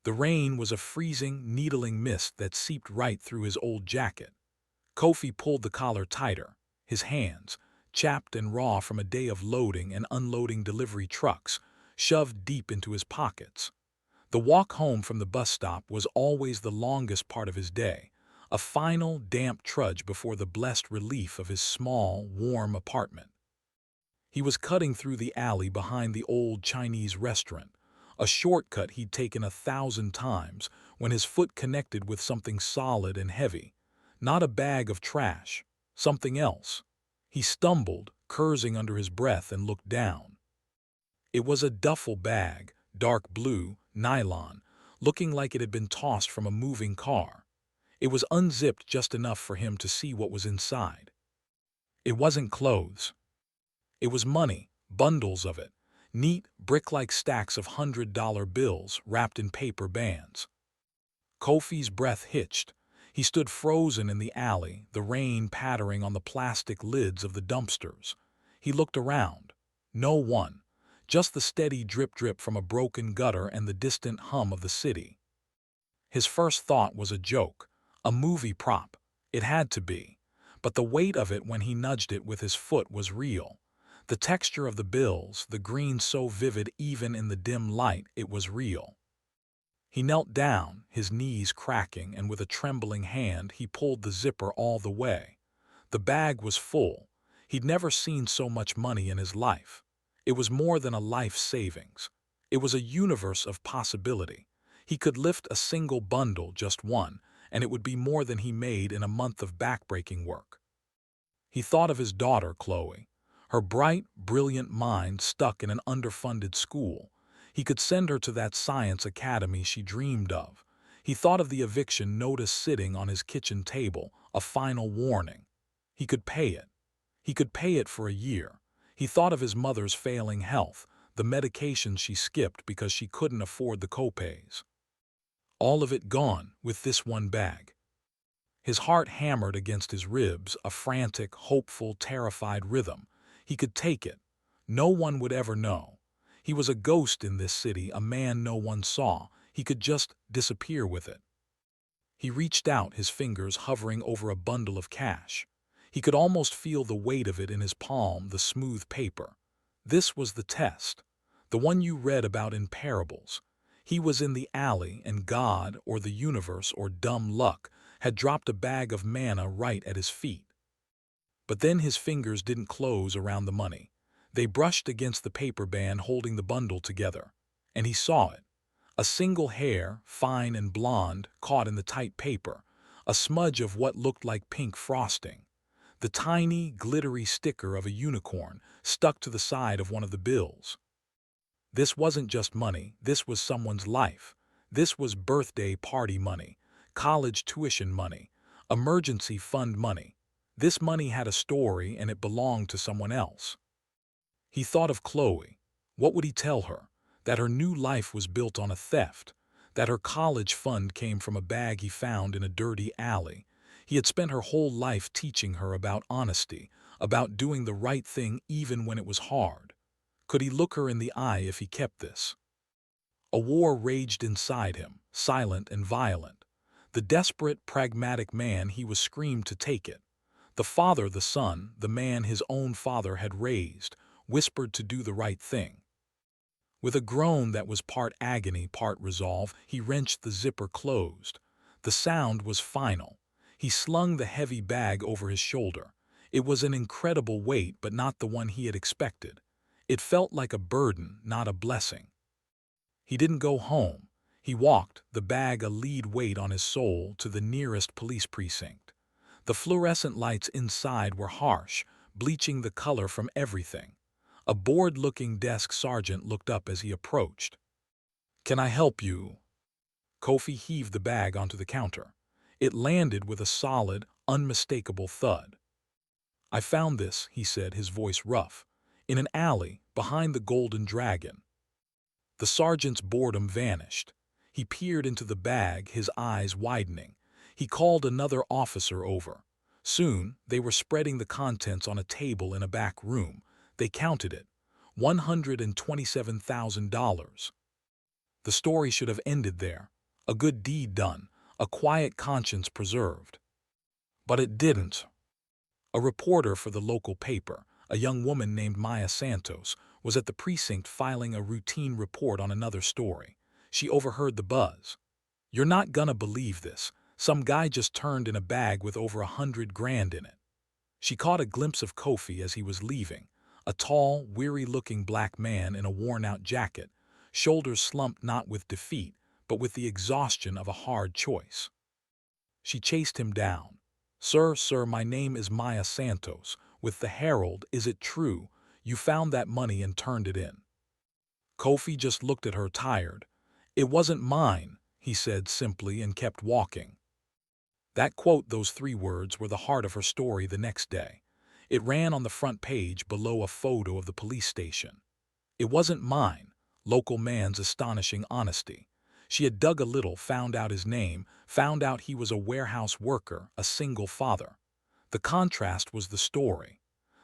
The rain was a freezing, needling mist that seeped right through his old jacket. Kofi pulled the collar tighter, his hands, chapped and raw from a day of loading and unloading delivery trucks, shoved deep into his pockets. The walk home from the bus stop was always the longest part of his day, a final, damp trudge before the blessed relief of his small, warm apartment. He was cutting through the alley behind the old Chinese restaurant, a shortcut he'd taken 1,000 times, when his foot connected with something solid and heavy. Not a bag of trash, something else. He stumbled, cursing under his breath, and looked down. It was a duffel bag, dark blue, nylon, looking like it had been tossed from a moving car. It was unzipped just enough for him to see what was inside. It wasn't clothes. It was money, bundles of it, neat, brick-like stacks of $100 bills wrapped in paper bands. Kofi's breath hitched. He stood frozen in the alley, the rain pattering on the plastic lids of the dumpsters. He looked around. No one. Just the steady drip-drip from a broken gutter and the distant hum of the city. His first thought was a joke, a movie prop. It had to be. But the weight of it when he nudged it with his foot was real. The texture of the bills, the green so vivid even in the dim light, it was real. He knelt down, his knees cracking, and with a trembling hand he pulled the zipper all the way. The bag was full. He'd never seen so much money in his life. It was more than a life savings. It was a universe of possibility. He could lift a single bundle, just one, and it would be more than he made in a month of backbreaking work. He thought of his daughter, Chloe. Her bright, brilliant mind stuck in an underfunded school. He could send her to that science academy she dreamed of. He thought of the eviction notice sitting on his kitchen table, a final warning. He could pay it. He could pay it for a year. He thought of his mother's failing health, the medications she skipped because she couldn't afford the copays. All of it gone with this one bag. His heart hammered against his ribs, a frantic, hopeful, terrified rhythm. He could take it. No one would ever know. He was a ghost in this city, a man no one saw. He could just disappear with it. He reached out, his fingers hovering over a bundle of cash. He could almost feel the weight of it in his palm, the smooth paper. This was the test, the one you read about in parables. He was in the alley, and God, or the universe, or dumb luck, had dropped a bag of manna right at his feet. But then his fingers didn't close around the money. They brushed against the paper band holding the bundle together. And he saw it. A single hair, fine and blonde, caught in the tight paper. A smudge of what looked like pink frosting. The tiny, glittery sticker of a unicorn stuck to the side of one of the bills. This wasn't just money. This was someone's life. This was birthday party money, college tuition money, emergency fund money. This money had a story, and it belonged to someone else. He thought of Chloe. What would he tell her? That her new life was built on a theft. That her college fund came from a bag he found in a dirty alley. He had spent her whole life teaching her about honesty, about doing the right thing even when it was hard. Could he look her in the eye if he kept this? A war raged inside him, silent and violent. The desperate, pragmatic man, he was screamed to take it. The father, the son, the man his own father had raised, whispered to do the right thing. With a groan that was part agony, part resolve, he wrenched the zipper closed. The sound was final. He slung the heavy bag over his shoulder. It was an incredible weight, but not the one he had expected. It felt like a burden, not a blessing. He didn't go home. He walked, the bag a lead weight on his soul, to the nearest police precinct. The fluorescent lights inside were harsh, bleaching the color from everything. A bored-looking desk sergeant looked up as he approached. "Can I help you?" Kofi heaved the bag onto the counter. It landed with a solid, unmistakable thud. "I found this," he said, his voice rough, "in an alley behind the Golden Dragon." The sergeant's boredom vanished. He peered into the bag, his eyes widening. He called another officer over. Soon, they were spreading the contents on a table in a back room. They counted it. $127,000. The story should have ended there. A good deed done, a quiet conscience preserved. But it didn't. A reporter for the local paper, a young woman named Maya Santos, was at the precinct filing a routine report on another story. She overheard the buzz. "You're not gonna believe this. Some guy just turned in a bag with over 100 grand in it." She caught a glimpse of Kofi as he was leaving, a tall, weary-looking black man in a worn-out jacket, shoulders slumped not with defeat, but with the exhaustion of a hard choice. She chased him down. Sir, my name is Maya Santos, with the Herald. Is it true? You found that money and turned it in." Kofi just looked at her tired. "It wasn't mine," he said simply and kept walking. That quote, those 3 words, were the heart of her story the next day. It ran on the front page below a photo of the police station. It wasn't mine. Local man's astonishing honesty. She had dug a little, found out his name, found out he was a warehouse worker, a single father. The contrast was the story.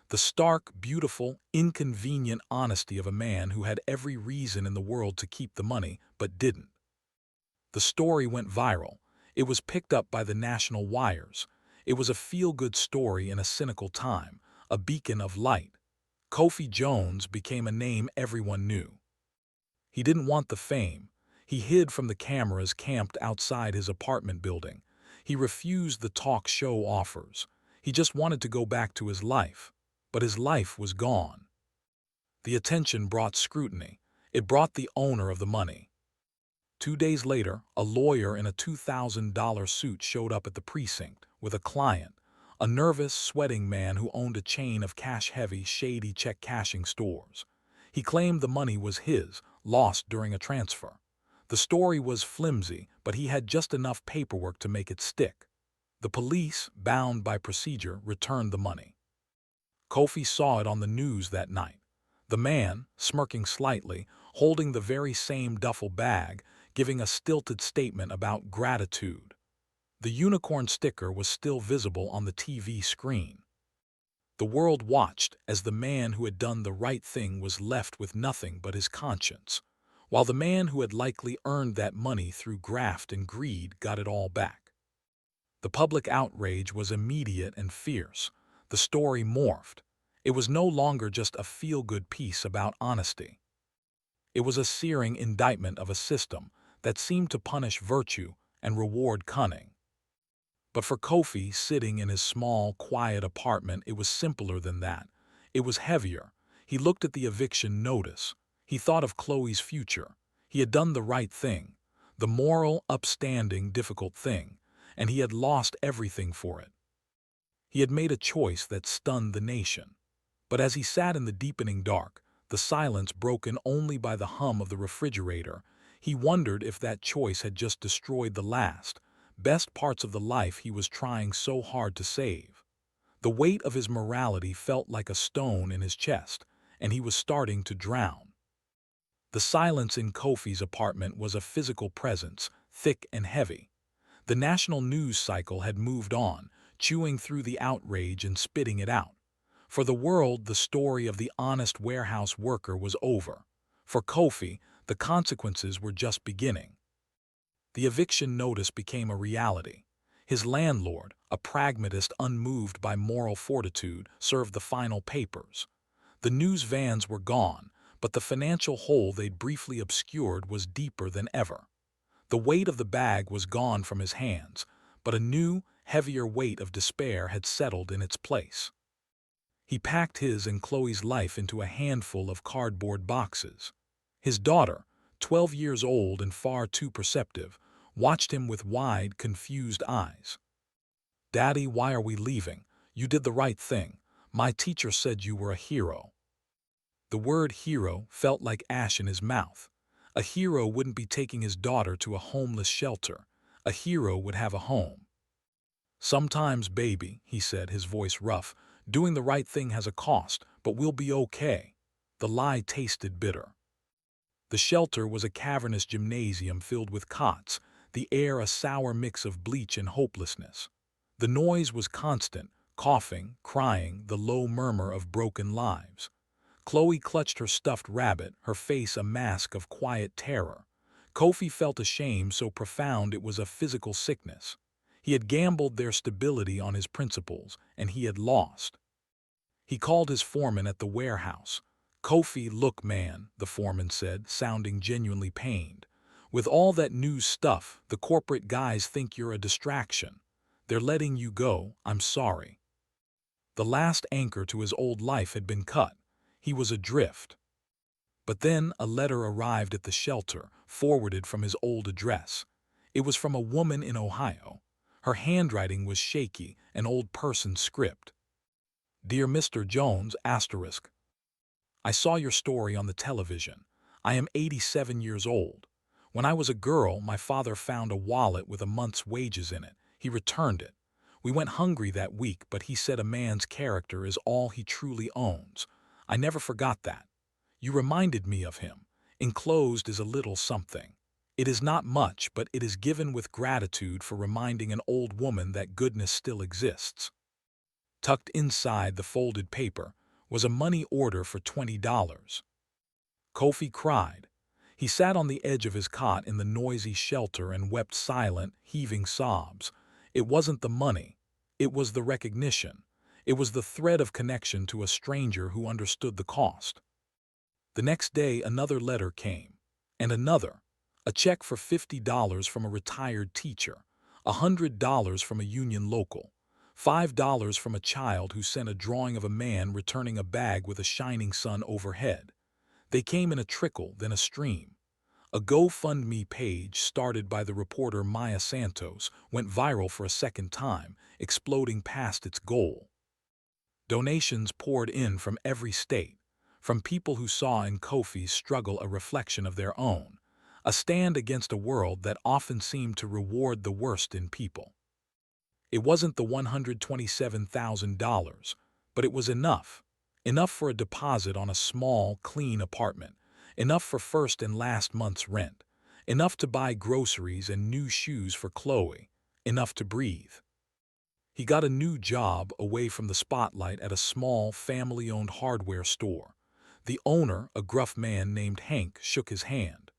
The stark, beautiful, inconvenient honesty of a man who had every reason in the world to keep the money, but didn't. The story went viral. It was picked up by the national wires. It was a feel-good story in a cynical time, a beacon of light. Kofi Jones became a name everyone knew. He didn't want the fame. He hid from the cameras camped outside his apartment building. He refused the talk show offers. He just wanted to go back to his life. But his life was gone. The attention brought scrutiny. It brought the owner of the money. 2 days later, a lawyer in a $2,000 suit showed up at the precinct with a client, a nervous, sweating man who owned a chain of cash-heavy, shady check-cashing stores. He claimed the money was his, lost during a transfer. The story was flimsy, but he had just enough paperwork to make it stick. The police, bound by procedure, returned the money. Kofi saw it on the news that night. The man, smirking slightly, holding the very same duffel bag, giving a stilted statement about gratitude. The unicorn sticker was still visible on the TV screen. The world watched as the man who had done the right thing was left with nothing but his conscience, while the man who had likely earned that money through graft and greed got it all back. The public outrage was immediate and fierce. The story morphed. It was no longer just a feel-good piece about honesty. It was a searing indictment of a system that seemed to punish virtue and reward cunning. But for Kofi, sitting in his small, quiet apartment, it was simpler than that. It was heavier. He looked at the eviction notice. He thought of Chloe's future. He had done the right thing, the moral, upstanding, difficult thing, and he had lost everything for it. He had made a choice that stunned the nation. But as he sat in the deepening dark, the silence broken only by the hum of the refrigerator, he wondered if that choice had just destroyed the best parts of the life he was trying so hard to save. The weight of his morality felt like a stone in his chest, and he was starting to drown. The silence in Kofi's apartment was a physical presence, thick and heavy. The national news cycle had moved on, chewing through the outrage and spitting it out. For the world, the story of the honest warehouse worker was over. For Kofi, the consequences were just beginning. The eviction notice became a reality. His landlord, a pragmatist unmoved by moral fortitude, served the final papers. The news vans were gone, but the financial hole they'd briefly obscured was deeper than ever. The weight of the bag was gone from his hands, but a new, heavier weight of despair had settled in its place. He packed his and Chloe's life into a handful of cardboard boxes. His daughter, 12 years old and far too perceptive, watched him with wide, confused eyes. "Daddy, why are we leaving? You did the right thing. My teacher said you were a hero." The word hero felt like ash in his mouth. A hero wouldn't be taking his daughter to a homeless shelter. A hero would have a home. "Sometimes, baby," he said, his voice rough, "doing the right thing has a cost, but we'll be okay." The lie tasted bitter. The shelter was a cavernous gymnasium filled with cots, the air a sour mix of bleach and hopelessness. The noise was constant, coughing, crying, the low murmur of broken lives. Chloe clutched her stuffed rabbit, her face a mask of quiet terror. Kofi felt a shame so profound it was a physical sickness. He had gambled their stability on his principles, and he had lost. He called his foreman at the warehouse. "Kofi, look, man," the foreman said, sounding genuinely pained. "With all that new stuff, the corporate guys think you're a distraction. They're letting you go, I'm sorry." The last anchor to his old life had been cut. He was adrift. But then a letter arrived at the shelter, forwarded from his old address. It was from a woman in Ohio. Her handwriting was shaky, an old person script. "Dear Mr. Jones, asterisk. I saw your story on the television. I am 87 years old. When I was a girl, my father found a wallet with a month's wages in it. He returned it. We went hungry that week, but he said a man's character is all he truly owns. I never forgot that. You reminded me of him. Enclosed is a little something. It is not much, but it is given with gratitude for reminding an old woman that goodness still exists." Tucked inside the folded paper was a money order for $20. Kofi cried. He sat on the edge of his cot in the noisy shelter and wept silent, heaving sobs. It wasn't the money. It was the recognition. It was the thread of connection to a stranger who understood the cost. The next day another letter came, and another. A check for $50 from a retired teacher, $100 from a union local, $5 from a child who sent a drawing of a man returning a bag with a shining sun overhead. They came in a trickle, then a stream. A GoFundMe page started by the reporter Maya Santos went viral for a second time, exploding past its goal. Donations poured in from every state, from people who saw in Kofi's struggle a reflection of their own, a stand against a world that often seemed to reward the worst in people. It wasn't the $127,000, but it was enough. Enough for a deposit on a small, clean apartment, enough for first and last month's rent, enough to buy groceries and new shoes for Chloe, enough to breathe. He got a new job away from the spotlight at a small, family-owned hardware store. The owner, a gruff man named Hank, shook his hand.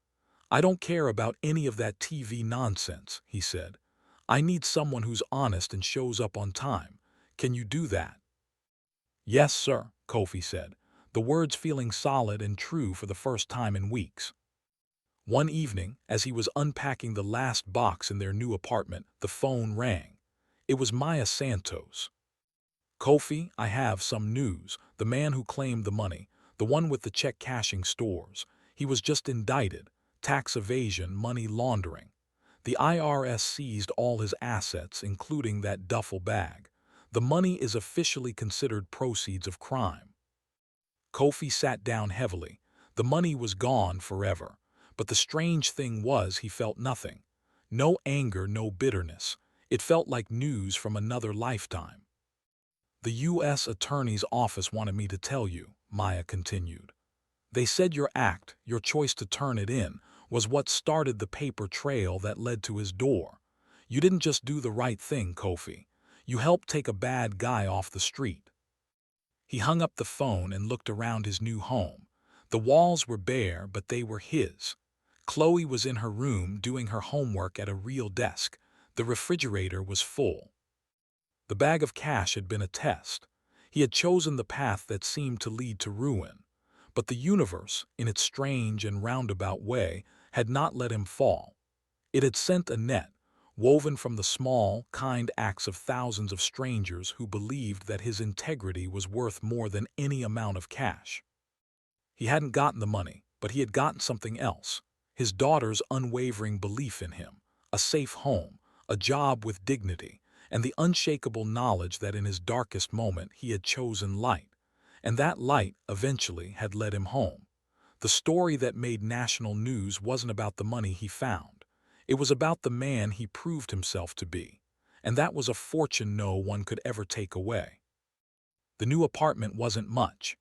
"I don't care about any of that TV nonsense," he said. "I need someone who's honest and shows up on time. Can you do that?" "Yes, sir," Kofi said, the words feeling solid and true for the first time in weeks. One evening, as he was unpacking the last box in their new apartment, the phone rang. It was Maya Santos. "Kofi, I have some news. The man who claimed the money, the one with the check-cashing stores, he was just indicted. Tax evasion, money laundering. The IRS seized all his assets, including that duffel bag. The money is officially considered proceeds of crime." Kofi sat down heavily. The money was gone forever. But the strange thing was he felt nothing. No anger, no bitterness. It felt like news from another lifetime. "The U.S. Attorney's Office wanted me to tell you," Maya continued. "They said your act, your choice to turn it in, was what started the paper trail that led to his door. You didn't just do the right thing, Kofi. You helped take a bad guy off the street." He hung up the phone and looked around his new home. The walls were bare, but they were his. Chloe was in her room doing her homework at a real desk. The refrigerator was full. The bag of cash had been a test. He had chosen the path that seemed to lead to ruin. But the universe, in its strange and roundabout way, had not let him fall. It had sent a net, woven from the small, kind acts of thousands of strangers who believed that his integrity was worth more than any amount of cash. He hadn't gotten the money, but he had gotten something else. His daughter's unwavering belief in him, a safe home, a job with dignity, and the unshakable knowledge that in his darkest moment he had chosen light. And that light, eventually, had led him home. The story that made national news wasn't about the money he found. It was about the man he proved himself to be. And that was a fortune no one could ever take away. The new apartment wasn't much.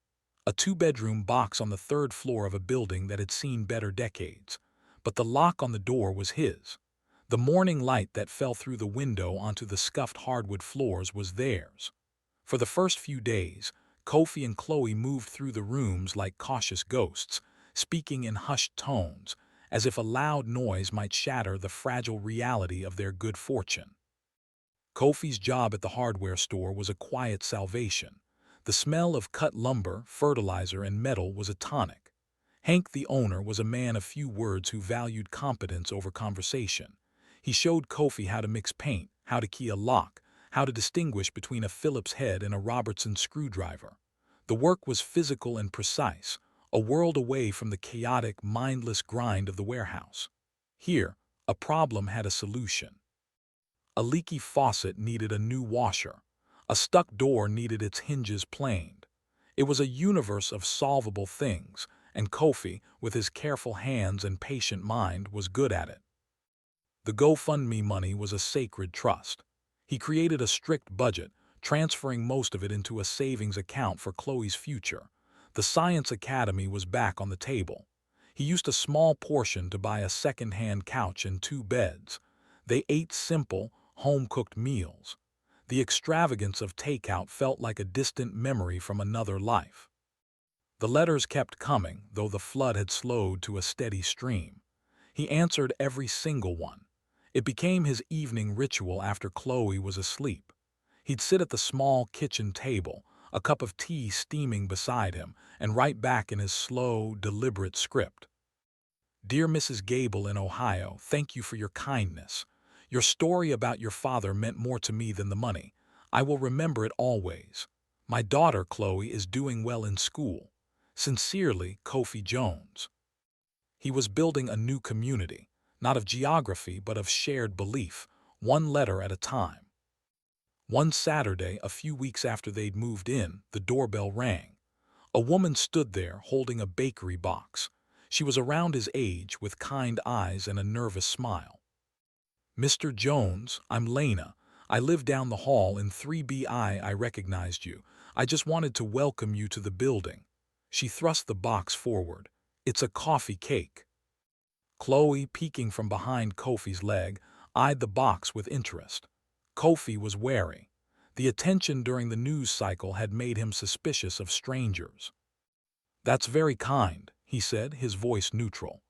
A two-bedroom box on the third floor of a building that had seen better decades. But the lock on the door was his. The morning light that fell through the window onto the scuffed hardwood floors was theirs. For the first few days, Kofi and Chloe moved through the rooms like cautious ghosts, speaking in hushed tones, as if a loud noise might shatter the fragile reality of their good fortune. Kofi's job at the hardware store was a quiet salvation. The smell of cut lumber, fertilizer, and metal was a tonic. Hank, the owner, was a man of few words who valued competence over conversation. He showed Kofi how to mix paint, how to key a lock, how to distinguish between a Phillips head and a Robertson screwdriver. The work was physical and precise, a world away from the chaotic, mindless grind of the warehouse. Here, a problem had a solution. A leaky faucet needed a new washer. A stuck door needed its hinges planed. It was a universe of solvable things, and Kofi, with his careful hands and patient mind, was good at it. The GoFundMe money was a sacred trust. He created a strict budget, transferring most of it into a savings account for Chloe's future. The Science Academy was back on the table. He used a small portion to buy a second-hand couch and 2 beds. They ate simple, home-cooked meals. The extravagance of takeout felt like a distant memory from another life. The letters kept coming, though the flood had slowed to a steady stream. He answered every single one. It became his evening ritual after Chloe was asleep. He'd sit at the small kitchen table, a cup of tea steaming beside him, and write back in his slow, deliberate script. Dear Mrs. Gable in Ohio, thank you for your kindness. Your story about your father meant more to me than the money. I will remember it always. My daughter, Chloe, is doing well in school. Sincerely, Kofi Jones. He was building a new community, not of geography but of shared belief, one letter at a time. One Saturday, a few weeks after they'd moved in, the doorbell rang. A woman stood there holding a bakery box. She was around his age, with kind eyes and a nervous smile. Mr. Jones, I'm Lena. I live down the hall in 3BI. I recognized you. I just wanted to welcome you to the building. She thrust the box forward. It's a coffee cake. Chloe, peeking from behind Kofi's leg, eyed the box with interest. Kofi was wary. The attention during the news cycle had made him suspicious of strangers. That's very kind, he said, his voice neutral.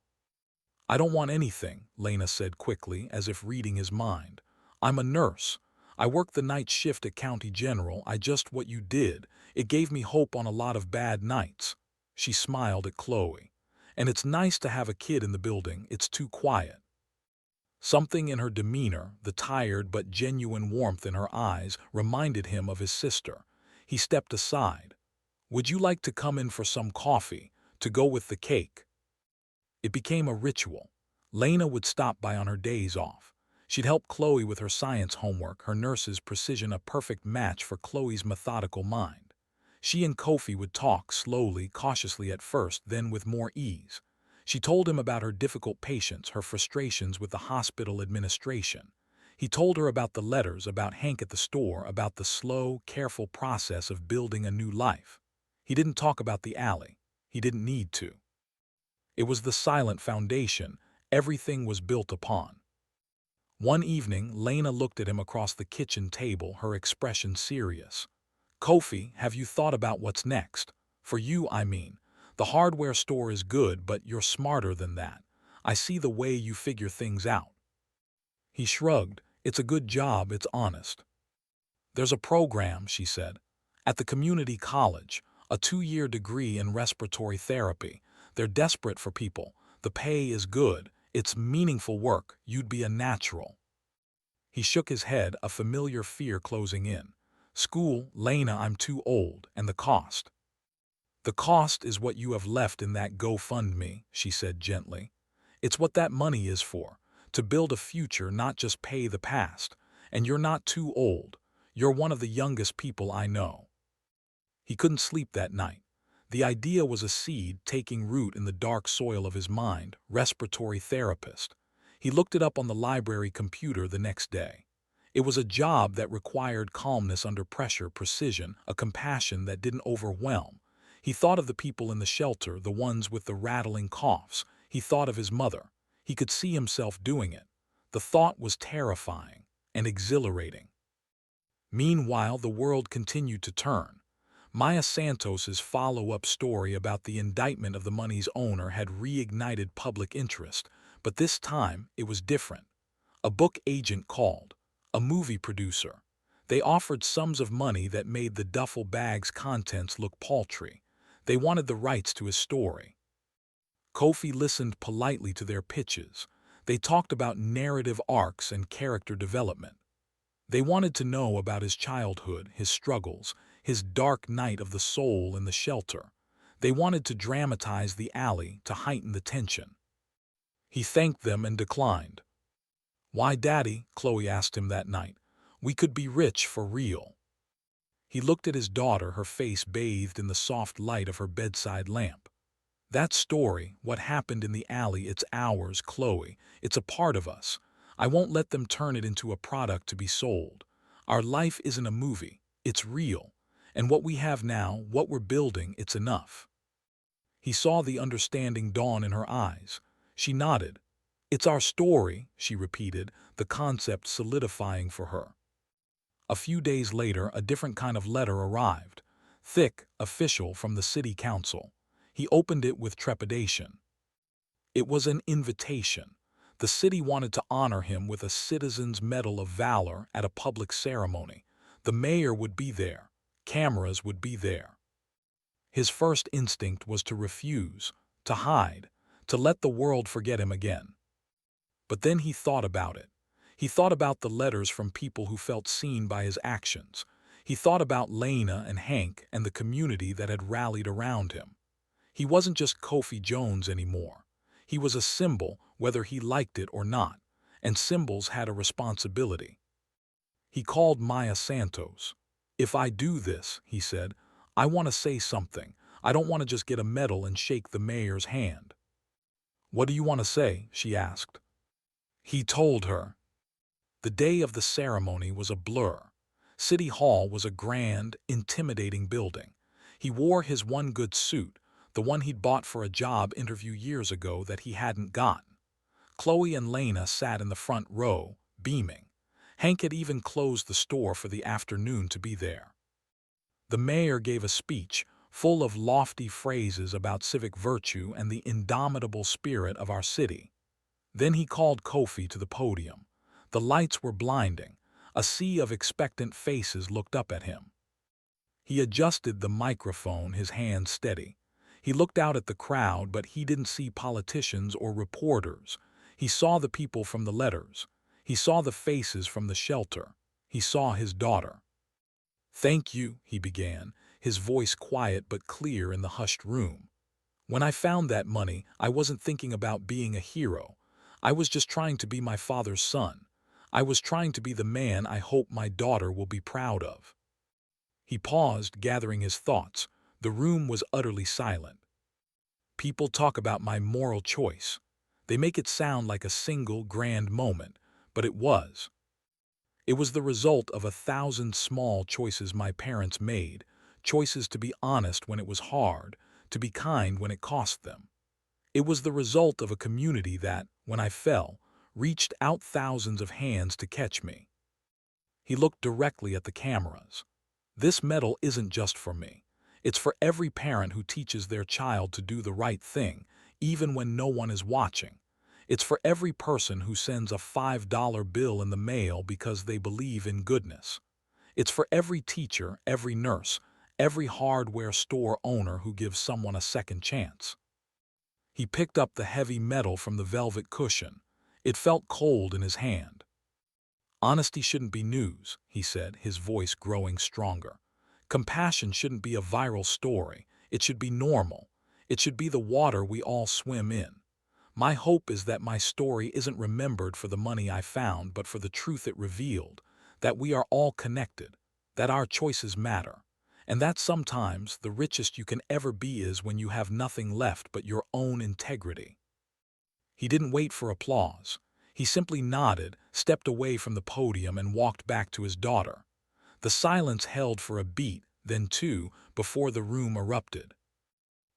I don't want anything, Lena said quickly, as if reading his mind. I'm a nurse. I work the night shift at County General. I just what you did. It gave me hope on a lot of bad nights. She smiled at Chloe. And it's nice to have a kid in the building. It's too quiet. Something in her demeanor, the tired but genuine warmth in her eyes, reminded him of his sister. He stepped aside. Would you like to come in for some coffee, to go with the cake? It became a ritual. Lena would stop by on her days off. She'd help Chloe with her science homework, her nurse's precision a perfect match for Chloe's methodical mind. She and Kofi would talk slowly, cautiously at first, then with more ease. She told him about her difficult patients, her frustrations with the hospital administration. He told her about the letters, about Hank at the store, about the slow, careful process of building a new life. He didn't talk about the alley. He didn't need to. It was the silent foundation everything was built upon. One evening, Lena looked at him across the kitchen table, her expression serious. Kofi, have you thought about what's next? For you, I mean. The hardware store is good, but you're smarter than that. I see the way you figure things out. He shrugged. It's a good job, it's honest. There's a program, she said, at the community college, a 2-year degree in respiratory therapy. They're desperate for people. The pay is good. It's meaningful work. You'd be a natural. He shook his head, a familiar fear closing in. School, Lena, I'm too old, and the cost. The cost is what you have left in that GoFundMe, she said gently. It's what that money is for, to build a future, not just pay the past. And you're not too old. You're one of the youngest people I know. He couldn't sleep that night. The idea was a seed taking root in the dark soil of his mind, respiratory therapist. He looked it up on the library computer the next day. It was a job that required calmness under pressure, precision, a compassion that didn't overwhelm. He thought of the people in the shelter, the ones with the rattling coughs. He thought of his mother. He could see himself doing it. The thought was terrifying and exhilarating. Meanwhile, the world continued to turn. Maya Santos's follow-up story about the indictment of the money's owner had reignited public interest, but this time it was different. A book agent called, a movie producer. They offered sums of money that made the duffel bag's contents look paltry. They wanted the rights to his story. Kofi listened politely to their pitches. They talked about narrative arcs and character development. They wanted to know about his childhood, his struggles, his dark night of the soul in the shelter. They wanted to dramatize the alley to heighten the tension. He thanked them and declined. "Why, Daddy?" Chloe asked him that night. "We could be rich for real." He looked at his daughter, her face bathed in the soft light of her bedside lamp. "That story, what happened in the alley, it's ours, Chloe. It's a part of us. I won't let them turn it into a product to be sold. Our life isn't a movie. It's real. And what we have now, what we're building, it's enough." He saw the understanding dawn in her eyes. She nodded. "It's our story," she repeated, the concept solidifying for her. A few days later, a different kind of letter arrived. Thick, official, from the city council. He opened it with trepidation. It was an invitation. The city wanted to honor him with a Citizen's Medal of Valor at a public ceremony. The mayor would be there. Cameras would be there. His first instinct was to refuse, to hide, to let the world forget him again. But then he thought about it. He thought about the letters from people who felt seen by his actions. He thought about Lena and Hank and the community that had rallied around him. He wasn't just Kofi Jones anymore. He was a symbol, whether he liked it or not, and symbols had a responsibility. He called Maya Santos. "If I do this," he said, "I want to say something. I don't want to just get a medal and shake the mayor's hand." "What do you want to say?" she asked. He told her. The day of the ceremony was a blur. City Hall was a grand, intimidating building. He wore his one good suit, the one he'd bought for a job interview years ago that he hadn't gotten. Chloe and Lena sat in the front row, beaming. Hank had even closed the store for the afternoon to be there. The mayor gave a speech, full of lofty phrases about civic virtue and the indomitable spirit of our city. Then he called Kofi to the podium. The lights were blinding. A sea of expectant faces looked up at him. He adjusted the microphone, his hands steady. He looked out at the crowd, but he didn't see politicians or reporters. He saw the people from the letters. He saw the faces from the shelter. He saw his daughter. "Thank you," he began, his voice quiet but clear in the hushed room. "When I found that money, I wasn't thinking about being a hero. I was just trying to be my father's son. I was trying to be the man I hope my daughter will be proud of." He paused, gathering his thoughts. The room was utterly silent. "People talk about my moral choice. They make it sound like a single, grand moment, but it was. It was the result of 1,000 small choices my parents made, choices to be honest when it was hard, to be kind when it cost them. It was the result of a community that, when I fell, reached out thousands of hands to catch me." He looked directly at the cameras. "This medal isn't just for me. It's for every parent who teaches their child to do the right thing, even when no one is watching. It's for every person who sends a $5 bill in the mail because they believe in goodness. It's for every teacher, every nurse, every hardware store owner who gives someone a second chance." He picked up the heavy medal from the velvet cushion. It felt cold in his hand. "Honesty shouldn't be news," he said, his voice growing stronger. "Compassion shouldn't be a viral story. It should be normal. It should be the water we all swim in. My hope is that my story isn't remembered for the money I found, but for the truth it revealed, that we are all connected, that our choices matter, and that sometimes the richest you can ever be is when you have nothing left but your own integrity." He didn't wait for applause. He simply nodded, stepped away from the podium, and walked back to his daughter. The silence held for a beat, then two, before the room erupted.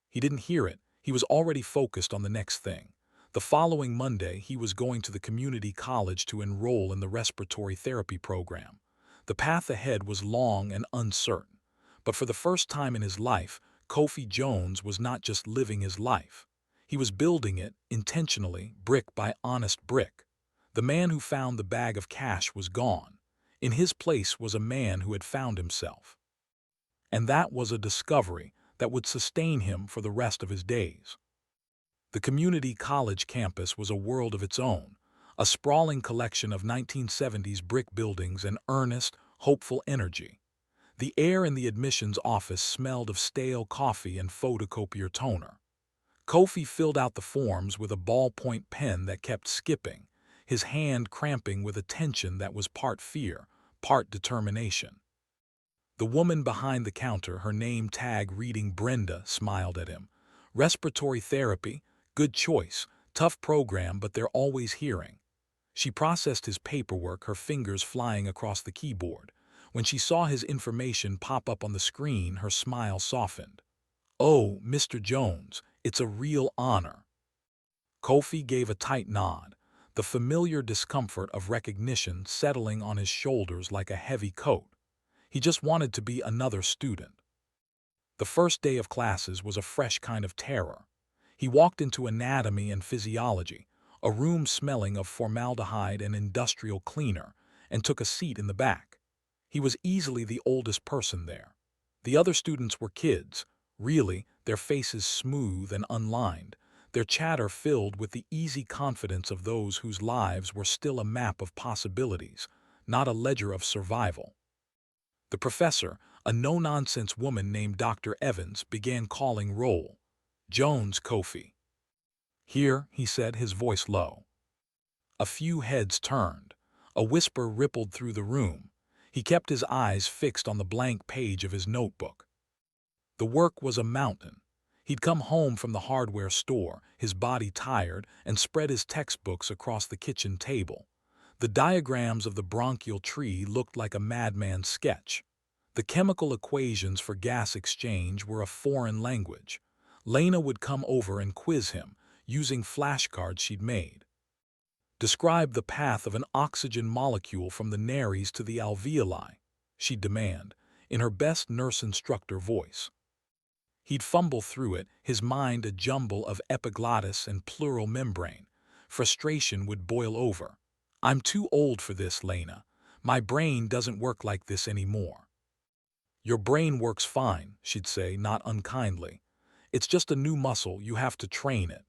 He didn't hear it. He was already focused on the next thing. The following Monday, he was going to the community college to enroll in the respiratory therapy program. The path ahead was long and uncertain, But for the first time in his life, Kofi Jones was not just living his life. He was building it, intentionally, brick by honest brick. The man who found the bag of cash was gone. In his place was a man who had found himself. And that was a discovery that would sustain him for the rest of his days. The community college campus was a world of its own, a sprawling collection of 1970s brick buildings and earnest, hopeful energy. The air in the admissions office smelled of stale coffee and photocopier toner. Kofi filled out the forms with a ballpoint pen that kept skipping, his hand cramping with a tension that was part fear, part determination. The woman behind the counter, her name tag reading Brenda, smiled at him. Respiratory therapy, good choice, tough program, but they're always hearing. She processed his paperwork, her fingers flying across the keyboard. When she saw his information pop up on the screen, her smile softened. "Oh, Mr. Jones, it's a real honor." Kofi gave a tight nod, the familiar discomfort of recognition settling on his shoulders like a heavy coat. He just wanted to be another student. The first day of classes was a fresh kind of terror. He walked into anatomy and physiology, a room smelling of formaldehyde and industrial cleaner, and took a seat in the back. He was easily the oldest person there. The other students were kids, really, their faces smooth and unlined, their chatter filled with the easy confidence of those whose lives were still a map of possibilities, not a ledger of survival. The professor, a no-nonsense woman named Dr. Evans, began calling roll. "Jones, Kofi." "Here," he said, his voice low. A few heads turned. A whisper rippled through the room. He kept his eyes fixed on the blank page of his notebook. The work was a mountain. He'd come home from the hardware store, his body tired, and spread his textbooks across the kitchen table. The diagrams of the bronchial tree looked like a madman's sketch. The chemical equations for gas exchange were a foreign language. Lena would come over and quiz him, using flashcards she'd made. "Describe the path of an oxygen molecule from the nares to the alveoli," she'd demand, in her best nurse instructor voice. He'd fumble through it, his mind a jumble of epiglottis and pleural membrane. Frustration would boil over. "I'm too old for this, Lena. My brain doesn't work like this anymore." "Your brain works fine," she'd say, not unkindly. "It's just a new muscle, you have to train it."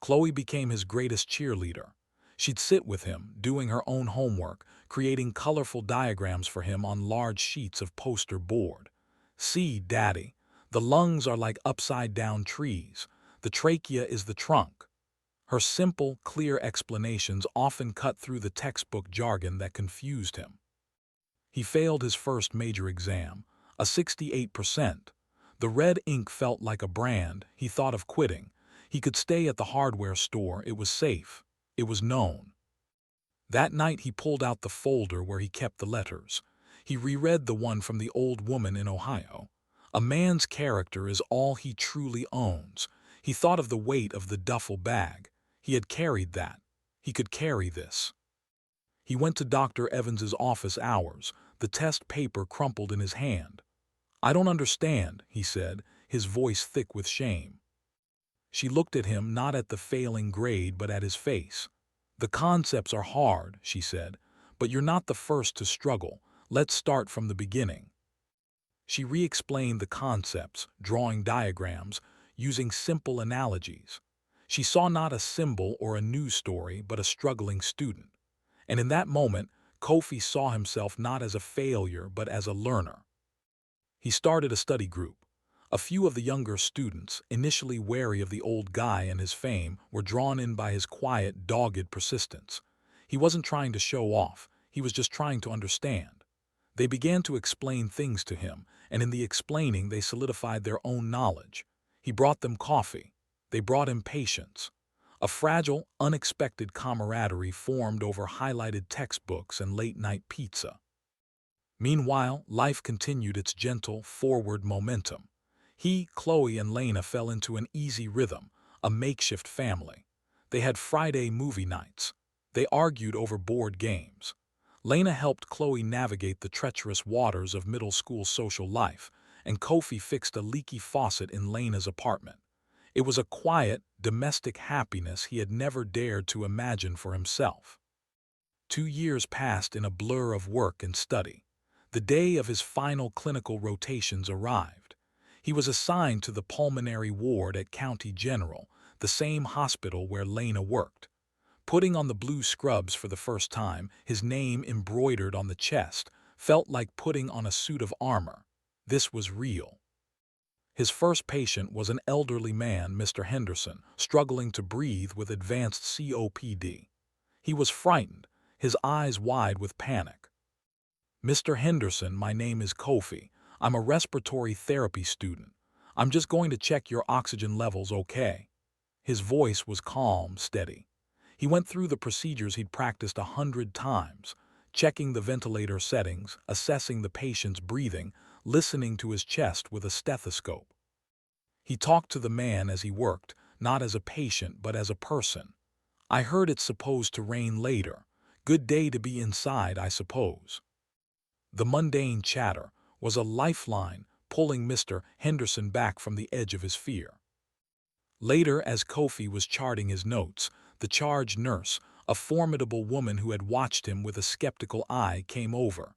Chloe became his greatest cheerleader. She'd sit with him, doing her own homework, creating colorful diagrams for him on large sheets of poster board. "See, Daddy, the lungs are like upside-down trees. The trachea is the trunk." Her simple, clear explanations often cut through the textbook jargon that confused him. He failed his first major exam, a 68%. The red ink felt like a brand. He thought of quitting. He could stay at the hardware store. It was safe. It was known. That night he pulled out the folder where he kept the letters. He reread the one from the old woman in Ohio. "A man's character is all he truly owns." He thought of the weight of the duffel bag. He had carried that. He could carry this. He went to Dr. Evans's office hours, the test paper crumpled in his hand. "I don't understand," he said, his voice thick with shame. She looked at him, not at the failing grade but at his face. "The concepts are hard," she said, "but you're not the first to struggle. Let's start from the beginning." She re-explained the concepts, drawing diagrams, using simple analogies. She saw not a symbol or a news story, but a struggling student. And in that moment, Kofi saw himself not as a failure, but as a learner. He started a study group. A few of the younger students, initially wary of the old guy and his fame, were drawn in by his quiet, dogged persistence. He wasn't trying to show off, he was just trying to understand. They began to explain things to him, and in the explaining they solidified their own knowledge. He brought them coffee. They brought him patience. A fragile, unexpected camaraderie formed over highlighted textbooks and late-night pizza. Meanwhile, life continued its gentle, forward momentum. He, Chloe, and Lena fell into an easy rhythm, a makeshift family. They had Friday movie nights. They argued over board games. Lena helped Chloe navigate the treacherous waters of middle school social life, and Kofi fixed a leaky faucet in Lena's apartment. It was a quiet, domestic happiness he had never dared to imagine for himself. 2 years passed in a blur of work and study. The day of his final clinical rotations arrived. He was assigned to the pulmonary ward at County General, the same hospital where Lena worked. Putting on the blue scrubs for the first time, his name embroidered on the chest, felt like putting on a suit of armor. This was real. His first patient was an elderly man, Mr. Henderson, struggling to breathe with advanced COPD. He was frightened, his eyes wide with panic. "Mr. Henderson, my name is Kofi. I'm a respiratory therapy student. I'm just going to check your oxygen levels, okay?" His voice was calm, steady. He went through the procedures he'd practiced 100 times, checking the ventilator settings, assessing the patient's breathing, listening to his chest with a stethoscope. He talked to the man as he worked, not as a patient but as a person. "I heard it's supposed to rain later. Good day to be inside, I suppose." The mundane chatter was a lifeline, pulling Mr. Henderson back from the edge of his fear. Later, as Kofi was charting his notes, the charge nurse, a formidable woman who had watched him with a skeptical eye, came over.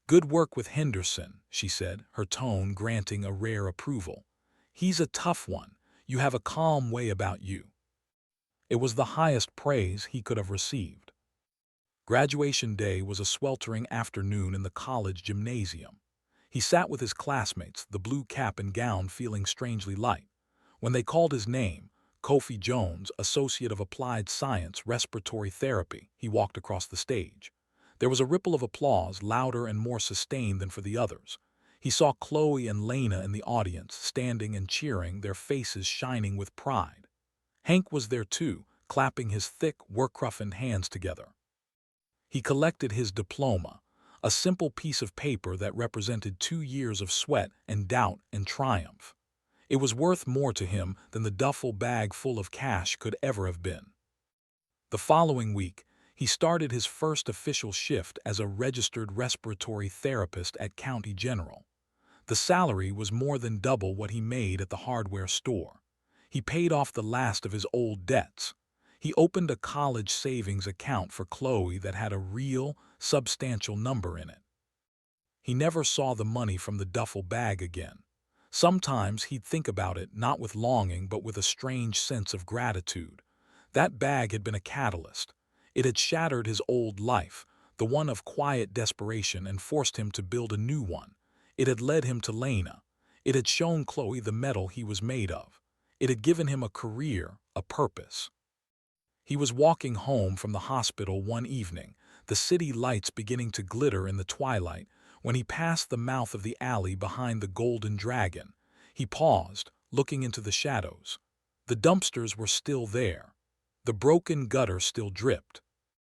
"Good work with Henderson," she said, her tone granting a rare approval. "He's a tough one. You have a calm way about you." It was the highest praise he could have received. Graduation day was a sweltering afternoon in the college gymnasium. He sat with his classmates, the blue cap and gown feeling strangely light. When they called his name, Kofi Jones, Associate of Applied Science, Respiratory Therapy, he walked across the stage. There was a ripple of applause, louder and more sustained than for the others. He saw Chloe and Lena in the audience, standing and cheering, their faces shining with pride. Hank was there too, clapping his thick, work-roughened hands together. He collected his diploma, a simple piece of paper that represented 2 years of sweat and doubt and triumph. It was worth more to him than the duffel bag full of cash could ever have been. The following week, he started his first official shift as a registered respiratory therapist at County General. The salary was more than double what he made at the hardware store. He paid off the last of his old debts. He opened a college savings account for Chloe that had a real, substantial number in it. He never saw the money from the duffel bag again. Sometimes he'd think about it, not with longing but with a strange sense of gratitude. That bag had been a catalyst. It had shattered his old life, the one of quiet desperation, and forced him to build a new one. It had led him to Lena. It had shown Chloe the metal he was made of. It had given him a career, a purpose. He was walking home from the hospital one evening, the city lights beginning to glitter in the twilight, when he passed the mouth of the alley behind the Golden Dragon. He paused, looking into the shadows. The dumpsters were still there. The broken gutter still dripped.